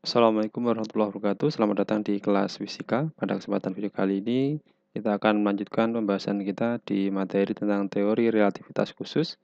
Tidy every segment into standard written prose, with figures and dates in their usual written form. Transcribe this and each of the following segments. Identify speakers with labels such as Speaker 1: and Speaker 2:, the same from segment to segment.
Speaker 1: Assalamualaikum warahmatullahi wabarakatuh. Selamat datang di kelas fisika. Pada kesempatan video kali ini, kita akan melanjutkan pembahasan kita di materi tentang teori relativitas khusus.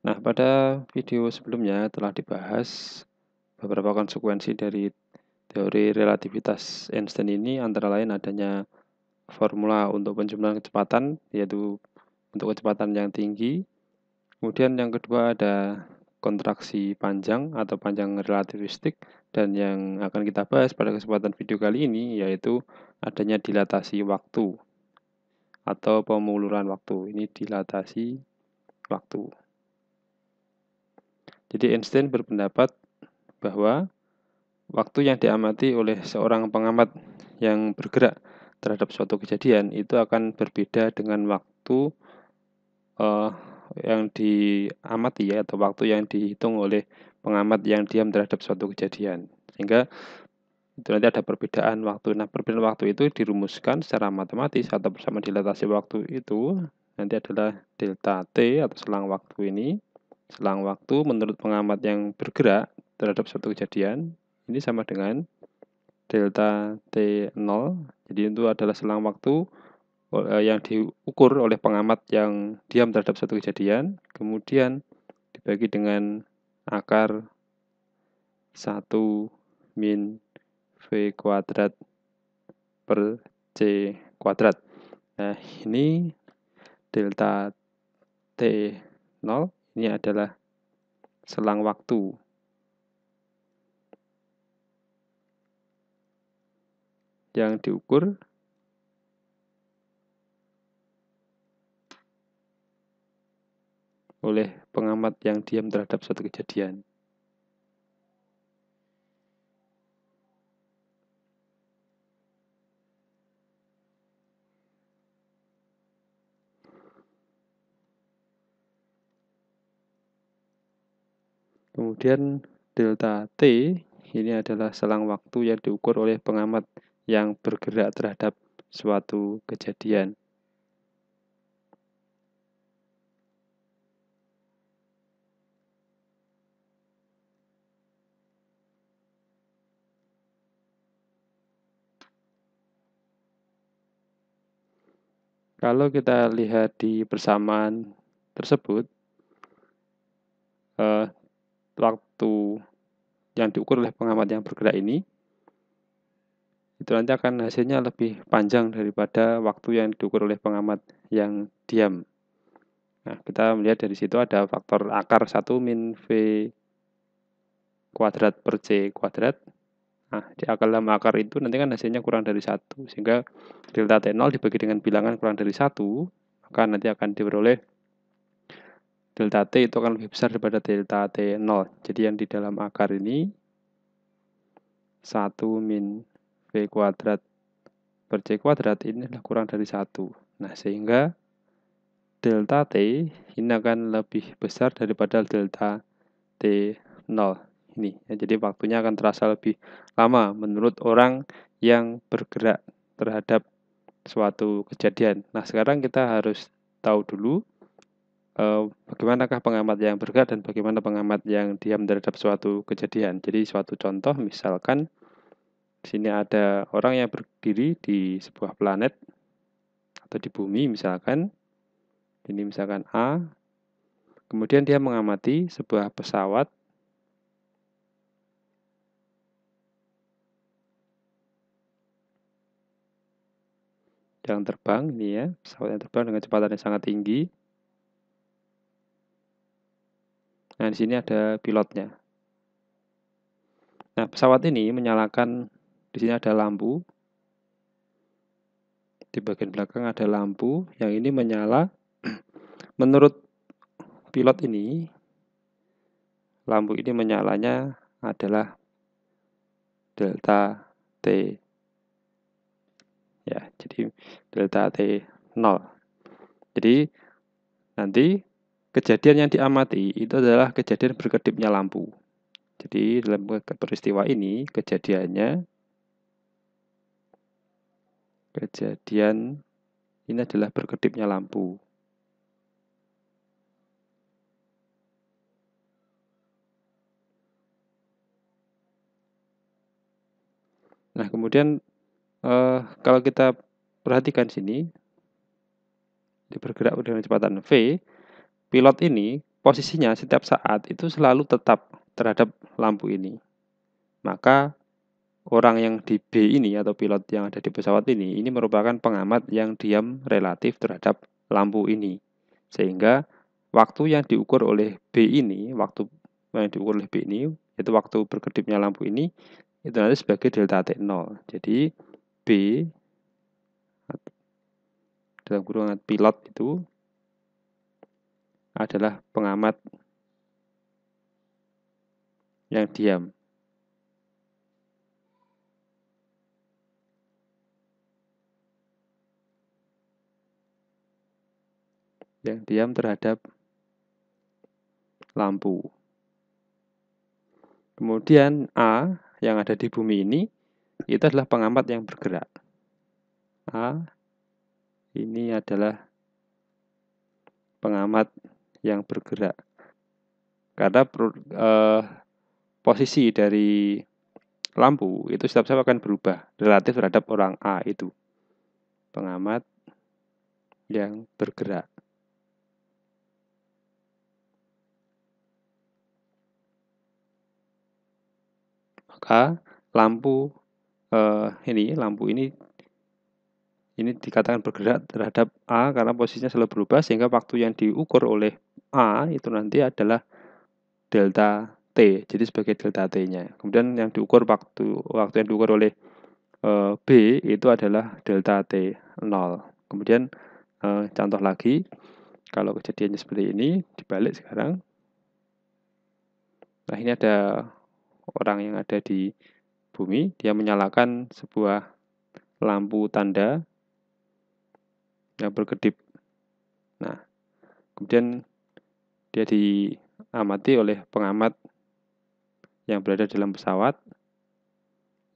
Speaker 1: Nah, pada video sebelumnya telah dibahas beberapa konsekuensi dari teori relativitas Einstein ini, antara lain adanya formula untuk penjumlahan kecepatan, yaitu untuk kecepatan yang tinggi. Kemudian yang kedua ada kontraksi panjang atau panjang relativistik, dan yang akan kita bahas pada kesempatan video kali ini yaitu adanya dilatasi waktu atau pemuluran waktu. Ini dilatasi waktu. Jadi Einstein berpendapat bahwa waktu yang diamati oleh seorang pengamat yang bergerak terhadap suatu kejadian itu akan berbeda dengan waktu yang diamati atau waktu yang dihitung oleh pengamat yang diam terhadap suatu kejadian. Sehingga itu nanti ada perbedaan waktu. Nah, perbedaan waktu itu dirumuskan secara matematis atau bersama dilatasi waktu itu nanti adalah delta T atau selang waktu ini. Selang waktu menurut pengamat yang bergerak terhadap suatu kejadian ini sama dengan delta T0. Jadi itu adalah selang waktu yang diukur oleh pengamat yang diam terhadap suatu kejadian, kemudian dibagi dengan akar 1 min V kuadrat per C kuadrat. Nah, ini delta T0 ini adalah selang waktu yang diukur oleh pengamat yang diam terhadap suatu kejadian. Kemudian delta T ini adalah selang waktu yang diukur oleh pengamat yang bergerak terhadap suatu kejadian. Kalau kita lihat di persamaan tersebut, waktu yang diukur oleh pengamat yang bergerak ini, itu nanti akan hasilnya lebih panjang daripada waktu yang diukur oleh pengamat yang diam. Nah, kita melihat dari situ ada faktor akar 1 min V kuadrat per C kuadrat. Nah, di dalam akar itu nanti kan hasilnya kurang dari 1, sehingga delta T0 dibagi dengan bilangan kurang dari 1, maka nanti akan diperoleh delta T itu akan lebih besar daripada delta T0. Jadi yang di dalam akar ini 1 min V kuadrat per C kuadrat ini adalah kurang dari 1. Nah, sehingga delta T ini akan lebih besar daripada delta T0 ini. Ya, jadi waktunya akan terasa lebih lama menurut orang yang bergerak terhadap suatu kejadian. Nah, sekarang kita harus tahu dulu bagaimanakah pengamat yang bergerak dan bagaimana pengamat yang diam terhadap suatu kejadian. Jadi suatu contoh, misalkan di sini ada orang yang berdiri di sebuah planet atau di bumi misalkan. Ini misalkan A. Kemudian dia mengamati sebuah pesawat yang terbang, ini ya, pesawat yang terbang dengan kecepatan yang sangat tinggi. Nah, di sini ada pilotnya. Nah, pesawat ini menyalakan, di sini ada lampu. Di bagian belakang ada lampu yang ini menyala. Menurut pilot ini, lampu ini menyalanya adalah delta T. Ya, jadi delta T0. Jadi nanti kejadian yang diamati itu adalah kejadian berkedipnya lampu. Jadi dalam peristiwa ini kejadian ini adalah berkedipnya lampu. Nah, kemudian kalau kita perhatikan sini, dia bergerak dengan kecepatan v, pilot ini posisinya setiap saat itu selalu tetap terhadap lampu ini. Maka orang yang di B ini atau pilot yang ada di pesawat ini merupakan pengamat yang diam relatif terhadap lampu ini. Sehingga waktu yang diukur oleh B ini, yaitu waktu berkedipnya lampu ini, itu nanti sebagai delta T0. Jadi B dalam kurungan pilot itu adalah pengamat yang diam. Yang diam terhadap lampu. Kemudian A yang ada di bumi ini itu adalah pengamat yang bergerak. A ini adalah pengamat yang bergerak. Karena posisi dari lampu itu setiap saat akan berubah relatif terhadap orang A itu. Pengamat yang bergerak. Maka lampu ini dikatakan bergerak terhadap A karena posisinya selalu berubah, sehingga waktu yang diukur oleh A itu nanti adalah delta T, jadi sebagai delta T-nya. Kemudian yang diukur waktu yang diukur oleh B itu adalah delta T0. Kemudian contoh lagi, kalau kejadiannya seperti ini, dibalik sekarang. Nah, ini ada orang yang ada di bumi, dia menyalakan sebuah lampu tanda yang berkedip. Nah, kemudian dia diamati oleh pengamat yang berada dalam pesawat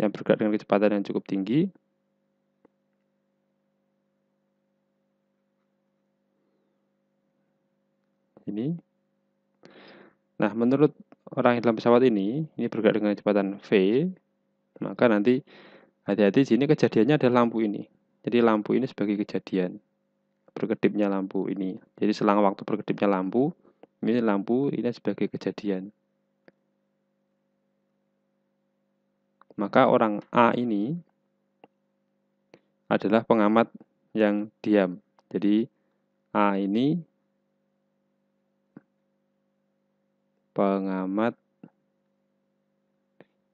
Speaker 1: yang bergerak dengan kecepatan yang cukup tinggi. Ini. Nah, menurut orang yang dalam pesawat ini bergerak dengan kecepatan v, maka nanti hati-hati sini kejadiannya adalah lampu ini. Jadi lampu ini sebagai kejadian berkedipnya lampu ini. Jadi selang waktu berkedipnya lampu ini sebagai kejadian. Maka orang A ini adalah pengamat yang diam. Jadi A ini pengamat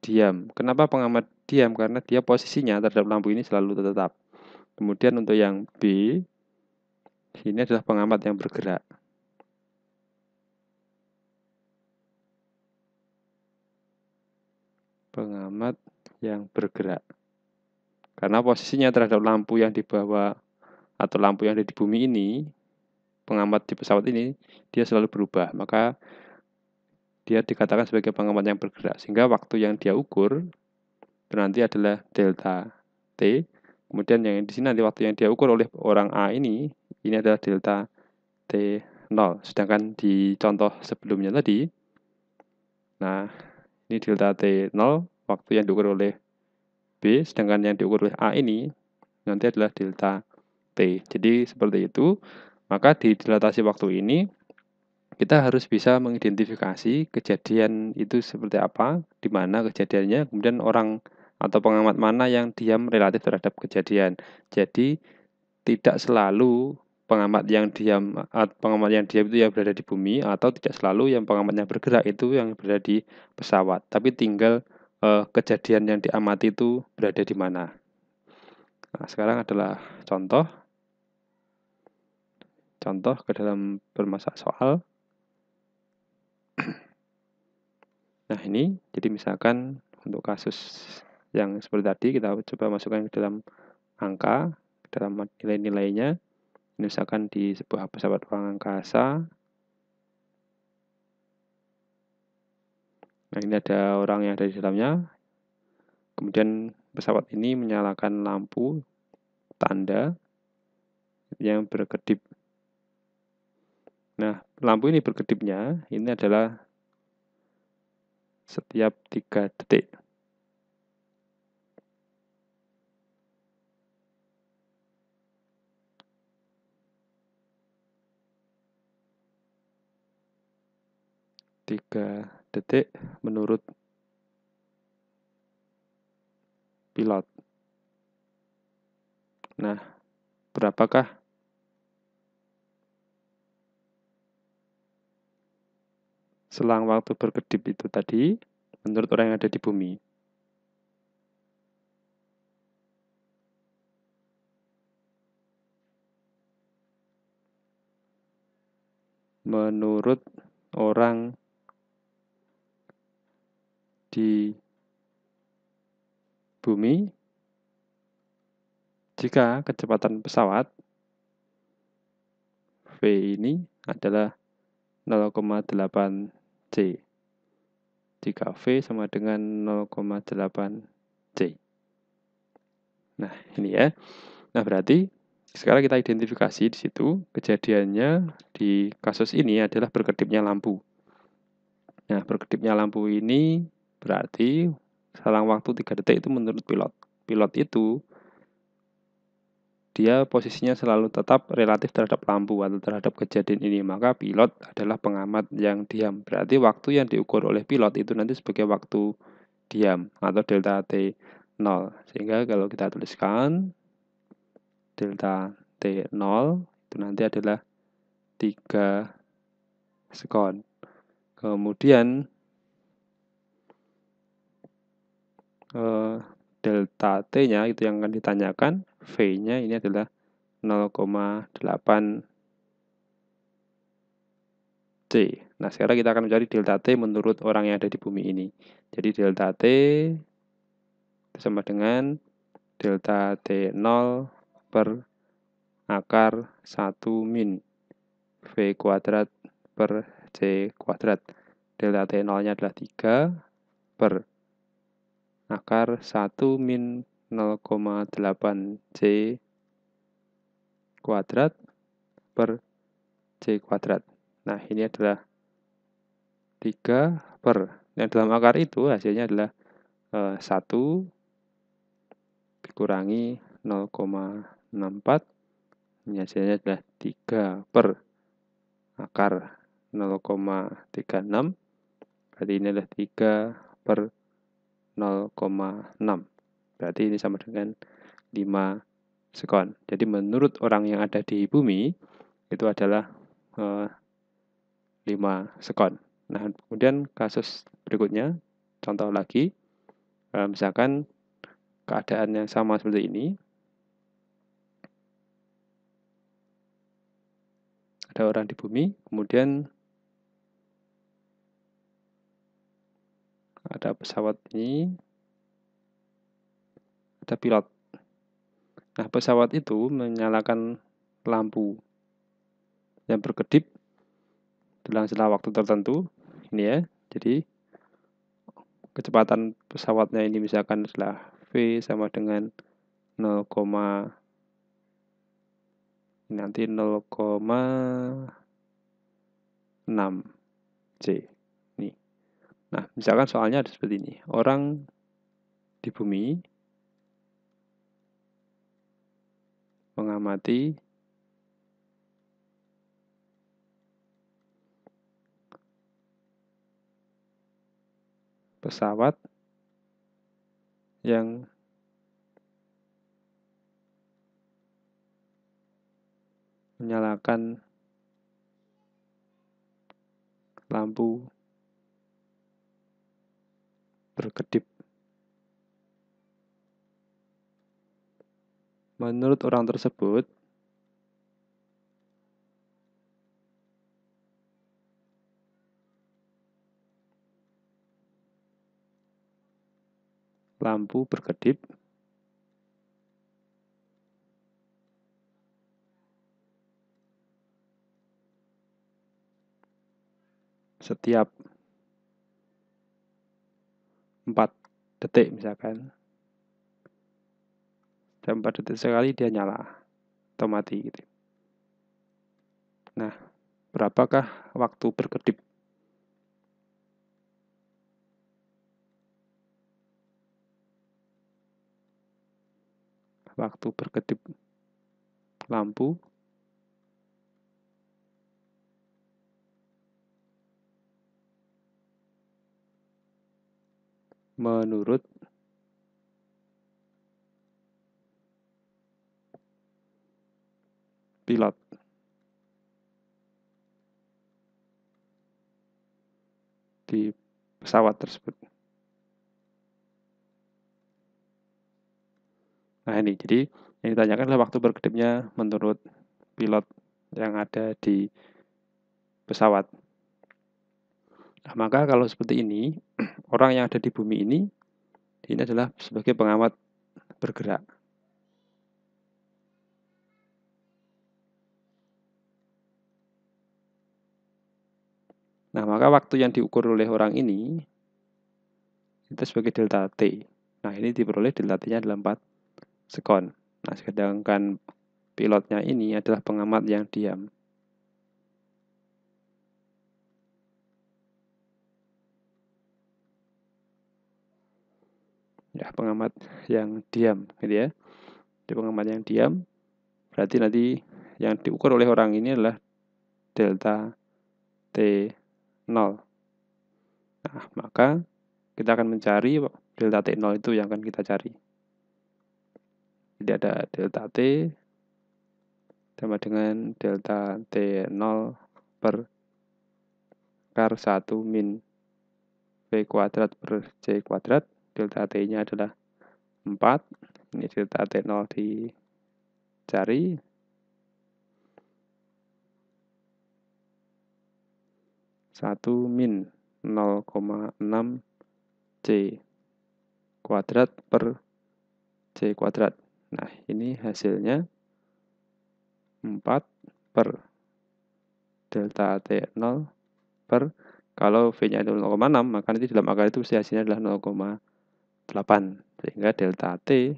Speaker 1: diam. Kenapa pengamat diam? Karena dia posisinya terhadap lampu ini selalu tetap. Kemudian untuk yang B, ini adalah pengamat yang bergerak. Pengamat yang bergerak. Karena posisinya terhadap lampu yang dibawa atau lampu yang ada di bumi ini, pengamat di pesawat ini, dia selalu berubah. Maka dia dikatakan sebagai pengamat yang bergerak. Sehingga waktu yang dia ukur itu nanti adalah delta T. Kemudian yang di sini nanti waktu yang dia ukur oleh orang A ini adalah delta T0. Sedangkan di contoh sebelumnya tadi, nah ini delta T0 waktu yang diukur oleh B, sedangkan yang diukur oleh A ini nanti adalah delta T. Jadi seperti itu. Maka di dilatasi waktu ini kita harus bisa mengidentifikasi kejadian itu seperti apa, di mana kejadiannya, kemudian orang atau pengamat mana yang diam relatif terhadap kejadian. Jadi tidak selalu pengamat yang diam itu yang berada di bumi, atau tidak selalu yang pengamat yang bergerak itu yang berada di pesawat. Tapi tinggal kejadian yang diamati itu berada di mana. Nah, sekarang adalah contoh ke dalam bermasalah soal. Nah, ini jadi misalkan untuk kasus yang seperti tadi, kita coba masukkan ke dalam angka, ke dalam nilai-nilainya. Misalkan di sebuah pesawat ruang angkasa. Nah, ini ada orang yang ada di dalamnya. Kemudian pesawat ini menyalakan lampu tanda yang berkedip. Nah, lampu ini berkedipnya ini adalah setiap 3 detik. 3 detik menurut pilot. Nah, berapakah selang waktu berkedip itu tadi menurut orang yang ada di bumi? Menurut orang di bumi, jika kecepatan pesawat V ini adalah 0,8 C. Jika V sama dengan 0,8 C. Nah, ini ya. Nah, berarti sekarang kita identifikasi di situ kejadiannya di kasus ini adalah berkedipnya lampu. Nah, berkedipnya lampu ini berarti selang waktu 3 detik itu menurut pilot. Pilot itu dia posisinya selalu tetap relatif terhadap lampu atau terhadap kejadian ini. Maka pilot adalah pengamat yang diam. Berarti waktu yang diukur oleh pilot itu nanti sebagai waktu diam atau delta T 0. Sehingga kalau kita tuliskan delta T 0 itu nanti adalah 3 sekon. Kemudian delta T-nya itu yang akan ditanyakan, V-nya ini adalah 0,8 C. Nah, sekarang kita akan mencari delta T menurut orang yang ada di bumi ini. Jadi delta T sama dengan delta T0 per akar 1 min V kuadrat per C kuadrat. Delta T0-nya adalah 3 per akar 1 min 0,8 C kuadrat per C kuadrat. Nah, ini adalah 3 per, yang dalam akar itu hasilnya adalah 1 dikurangi 0,64, ini hasilnya adalah 3 per akar 0,36, berarti ini adalah 3 per 0,6, berarti ini sama dengan 5 sekon. Jadi menurut orang yang ada di bumi itu adalah 5 sekon. Nah, kemudian kasus berikutnya, contoh lagi, misalkan keadaan yang sama seperti ini, ada orang di bumi, kemudian ada pesawat ini, ada pilot. Nah, pesawat itu menyalakan lampu yang berkedip dalam setelah waktu tertentu, ini ya. Jadi kecepatan pesawatnya ini misalkan adalah V sama dengan 0, nanti 0,6 C. Nih. Nah, misalkan soalnya ada seperti ini. Orang di bumi mengamati pesawat yang menyalakan lampu berkedip. Menurut orang tersebut, lampu berkedip setiap 4 detik misalkan. Setiap 4 detik sekali dia nyala atau mati gitu. Nah, berapakah waktu berkedip? Waktu berkedip lampu menurut pilot. Di pesawat tersebut. Nah ini, jadi yang ditanyakan adalah waktu berkedipnya menurut pilot yang ada di pesawat. Nah, maka kalau seperti ini, orang yang ada di bumi ini adalah sebagai pengamat bergerak. Nah, maka waktu yang diukur oleh orang ini itu sebagai delta T. Nah, ini diperoleh delta T-nya adalah 4 sekon. Nah, sedangkan pilotnya ini adalah pengamat yang diam. Ya, pengamat yang diam, gitu ya. Jadi pengamat yang diam, berarti nanti yang diukur oleh orang ini adalah delta T0. Nah, maka kita akan mencari delta T0 itu yang akan kita cari. Jadi ada delta T sama dengan delta T0 per akar 1 min V kuadrat per C kuadrat. Delta T-nya adalah 4. Ini delta T0 dicari. 1 min 0,6 C kuadrat per C kuadrat. Nah, ini hasilnya 4 per delta T0 per, kalau V-nya itu 0,6, maka nanti dalam akar itu hasilnya adalah 0,8. Sehingga delta T0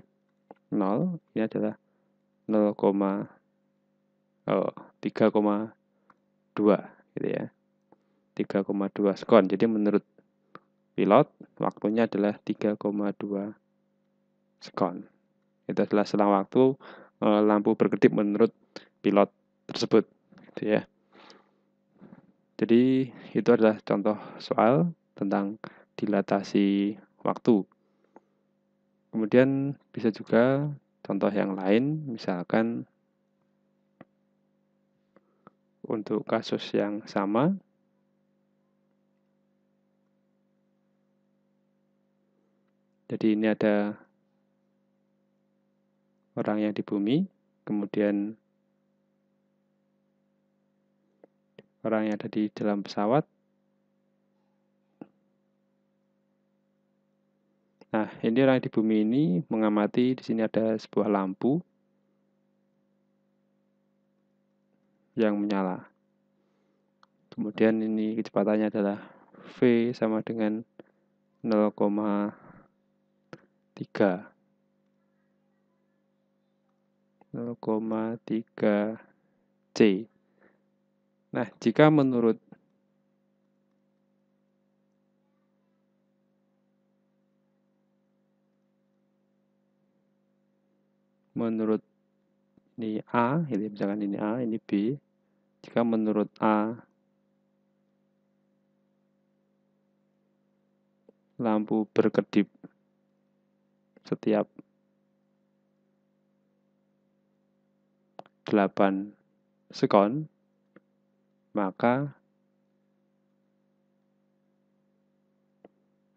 Speaker 1: ini adalah 3,2 gitu ya. 3,2 sekon. Jadi menurut pilot waktunya adalah 3,2 sekon. Itu adalah selang waktu lampu berkedip menurut pilot tersebut gitu ya. Jadi itu adalah contoh soal tentang dilatasi waktu. Kemudian bisa juga contoh yang lain, misalkan untuk kasus yang sama. Jadi ini ada orang yang di bumi, kemudian orang yang ada di dalam pesawat. Nah, ini orang di bumi ini mengamati, di sini ada sebuah lampu yang menyala. Kemudian ini kecepatannya adalah V sama dengan 0,3 C. Nah, jika menurut ini A, ini misalkan ini A, ini B. Jika menurut A lampu berkedip setiap 8 sekon, maka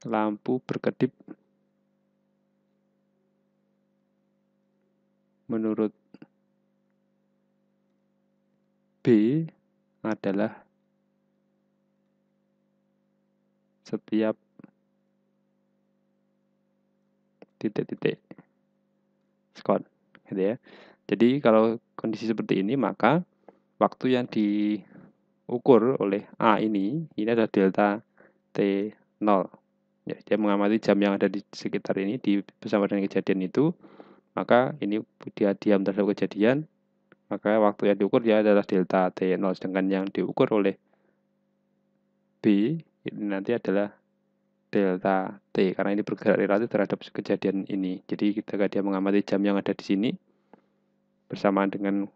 Speaker 1: lampu berkedip menurut B adalah setiap titik-titik sekon, gitu ya. Jadi kalau kondisi seperti ini, maka waktu yang diukur oleh A ini adalah delta T0. Ya, dia mengamati jam yang ada di sekitar ini bersama dengan kejadian itu, maka ini dia diam terhadap kejadian, maka waktu yang diukur dia adalah delta T0. Sedangkan yang diukur oleh B ini nanti adalah delta T, karena ini bergerak relatif terhadap kejadian ini. Jadi ketika dia mengamati jam yang ada di sini bersamaan dengan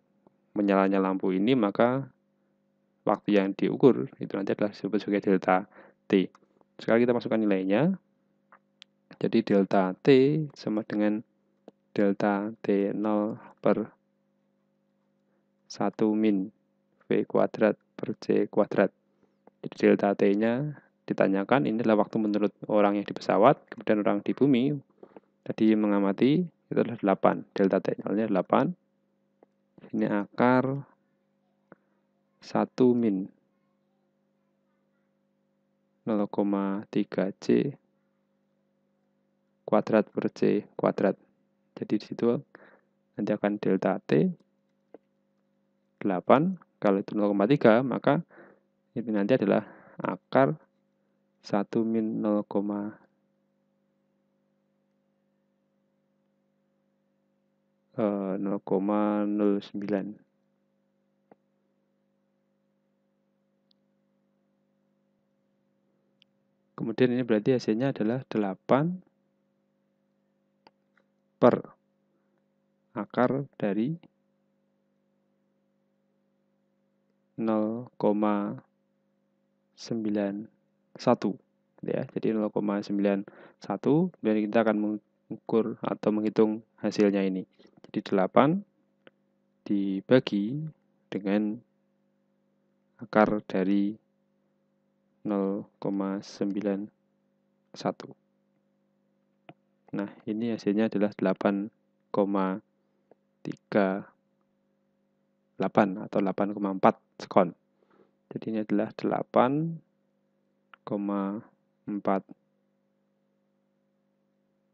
Speaker 1: menyalanya lampu ini, maka waktu yang diukur itu nanti adalah disebut sebagai delta T. Sekarang kita masukkan nilainya. Jadi delta T sama dengan delta T0 per 1 min V kuadrat per C kuadrat. Jadi delta T-nya ditanyakan, ini adalah waktu menurut orang yang di pesawat, kemudian orang di bumi tadi mengamati, itu adalah 8. Delta T0-nya 8. Ini akar 1 min 0,3 C kuadrat per C kuadrat. Jadi di situ nanti akan delta T 8. Kalau itu 0,3, maka ini nanti adalah akar 1 min 0,09. Kemudian ini berarti hasilnya adalah 8 per akar dari 0,91 ya. Jadi 0,91, dan kita akan mengukur atau menghitung hasilnya ini. Jadi 8 dibagi dengan akar dari 0,91. Nah, ini hasilnya adalah 8,38 atau 8,4 sekon. Jadi ini adalah 8,4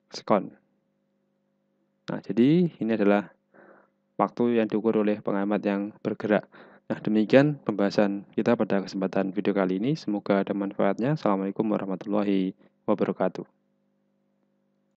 Speaker 1: sekon. Nah, jadi ini adalah waktu yang diukur oleh pengamat yang bergerak. Nah, demikian pembahasan kita pada kesempatan video kali ini. Semoga ada manfaatnya. Assalamualaikum warahmatullahi wabarakatuh.